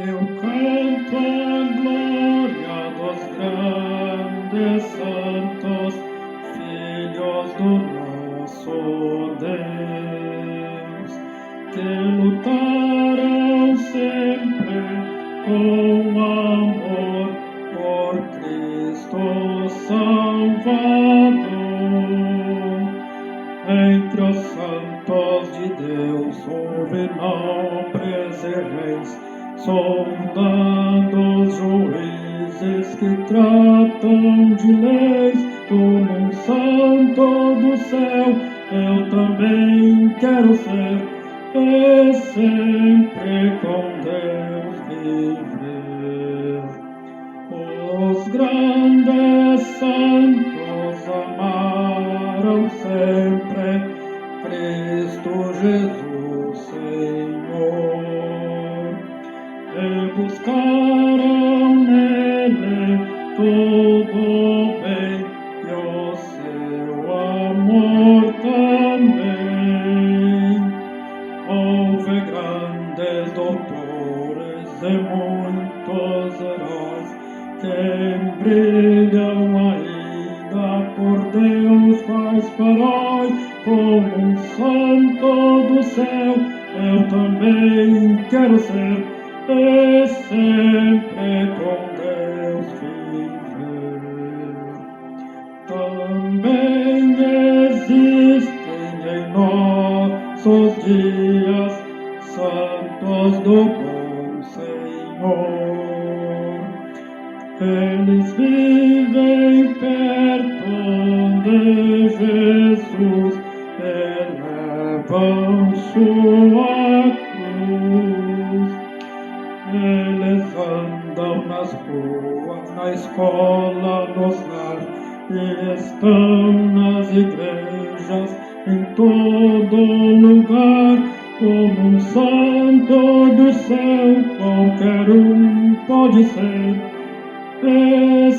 Eu canto a glória dos grandes santos, filhos do nosso Deus, que lutaram sempre com amor por Cristo Salvador. Entre os santos de Deus houve nobres e reis, soldados, juízes que tratam de leis. Como um santo do céu, eu também quero ser, e sempre com Deus viver. Os grandes santos amaram sempre Cristo Jesus, Senhor, e buscaram nele todo bem e o seu amor também. Houve grandes doutores e muitos heróis que brilham ainda por Deus, quais faróis. Como um santo do céu, eu também quero ser, e sempre com Deus viver. Também existem em nossos dias santos do bom Senhor. Eles vivem perto de Jesus, elevam sua cruz. Eles andam nas ruas, na escola, nos lares, e estão nas igrejas, em todo lugar. Como um santo do céu, qualquer um pode ser, e